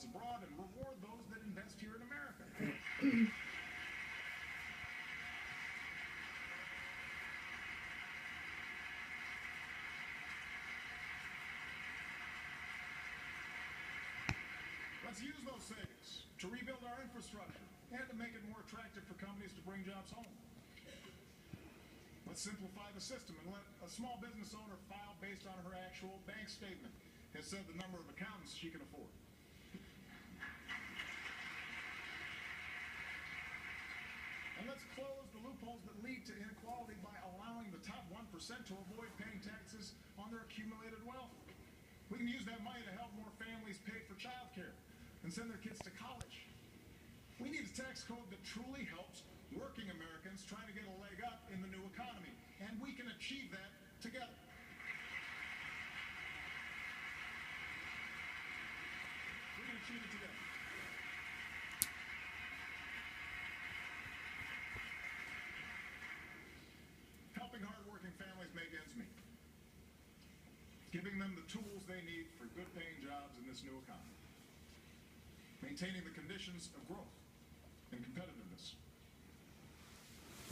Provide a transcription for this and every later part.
profits abroad and reward those that invest here in America. Let's use those savings to rebuild our infrastructure and to make it more attractive for companies to bring jobs home. Let's simplify the system and let a small business owner file based on her actual bank statement instead of the number of accountants she can afford. And let's close the loopholes that lead to inequality by allowing the top 1% to avoid paying taxes on their accumulated wealth. We can use that money to help more families pay for child care and send their kids to college. We need a tax code that truly helps working Americans trying to get a leg up in the new economy, and we can achieve that together. We can achieve it together. Helping hardworking families make ends meet. Giving them the tools they need for good-paying jobs in this new economy. Maintaining the conditions of growth and competitiveness.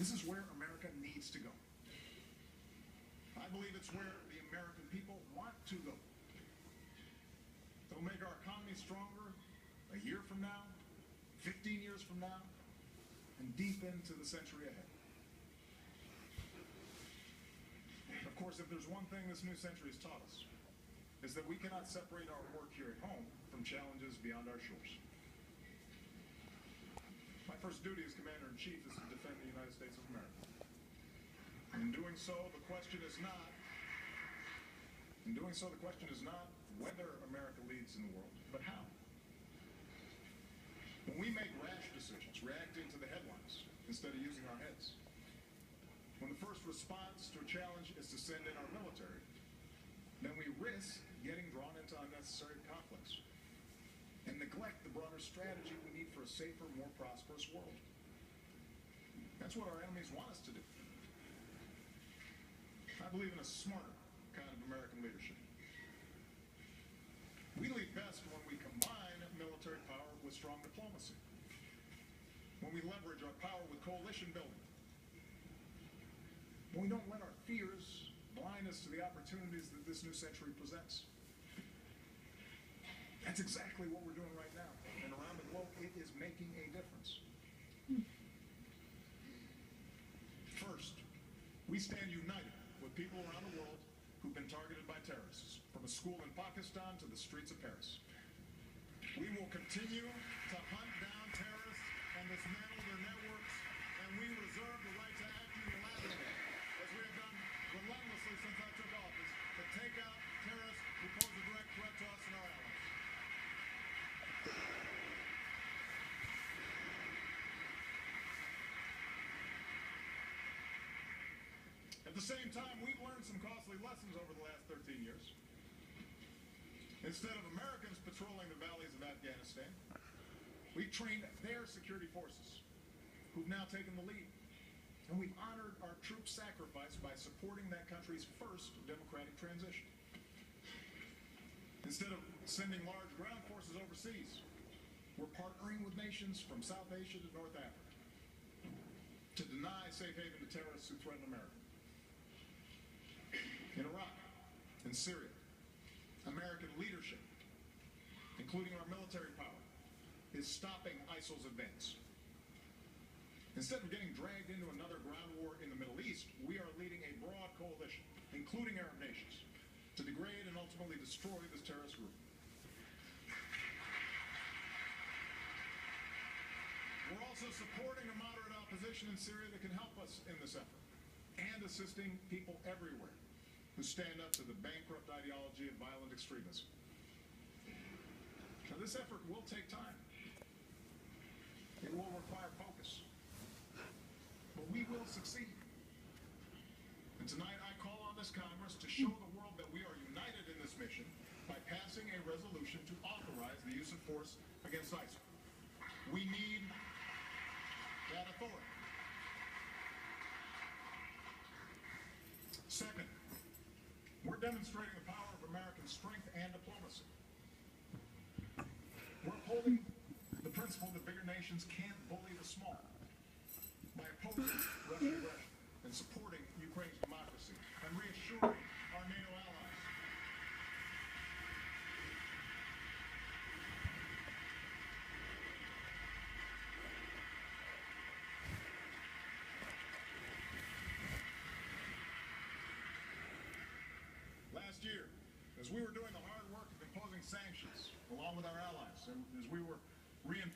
This is where America needs to go. I believe it's where the American people want to go. It'll make our economy stronger a year from now, 15 years from now, and deep into the century ahead. Of course, if there's one thing this new century has taught us, is that we cannot separate our work here at home from challenges beyond our shores. My first duty as Commander-in-Chief is to defend the United States of America. In doing so, the question is not whether America leads in the world, but how. When we make rash decisions, reacting to the headlines instead of using our heads, when the first response to a challenge is to send in our military, then we risk getting drawn into unnecessary conflicts and neglect the broader strategy we need for a safer, more prosperous world. That's what our enemies want us to do. I believe in a smarter kind of American leadership. We lead best when we combine military power with strong diplomacy, when we leverage our power with coalition building, when we don't let our fears blind us to the opportunities that this new century presents. That's exactly what we're doing right now. And around the globe, it is making a difference. First, we stand united with people around the world who've been targeted by terrorists, from a school in Pakistan to the streets of Paris. We will continue to hunt down terrorists and dismantle their networks, and we reserve the right to act unilaterally, as we have done relentlessly since I took office, to take out terrorists who pose a direct threat to us and our allies. At the same time, we've learned some costly lessons over the last 13 years. Instead of Americans patrolling the valleys of Afghanistan, we've trained their security forces, who've now taken the lead. And we've honored our troops' sacrifice by supporting that country's first democratic transition. Instead of sending large ground forces overseas, we're partnering with nations from South Asia to North Africa to deny safe haven to terrorists who threaten America. In Iraq and Syria, American leadership, including our military power, is stopping ISIL's advance. Instead of getting dragged into another ground war in the Middle East, we are leading a broad coalition, including Arab nations, to degrade and ultimately destroy this terrorist group. We're also supporting a moderate opposition in Syria that can help us in this effort, and assisting people everywhere who stand up to the bankrupt ideology of violent extremism. Now, this effort will take time. It will require focus. But we will succeed. And tonight I call on this Congress to show the world that we are united in this mission by passing a resolution to authorize the use of force against ISIL. We need that authority. Second, we're demonstrating the power of American strength and diplomacy. We're nations can't bully the small. By opposing Russian aggression and supporting Ukraine's democracy and reassuring our NATO allies. Last year, as we were doing the hard work of imposing sanctions along with our allies, and as we were reinforcing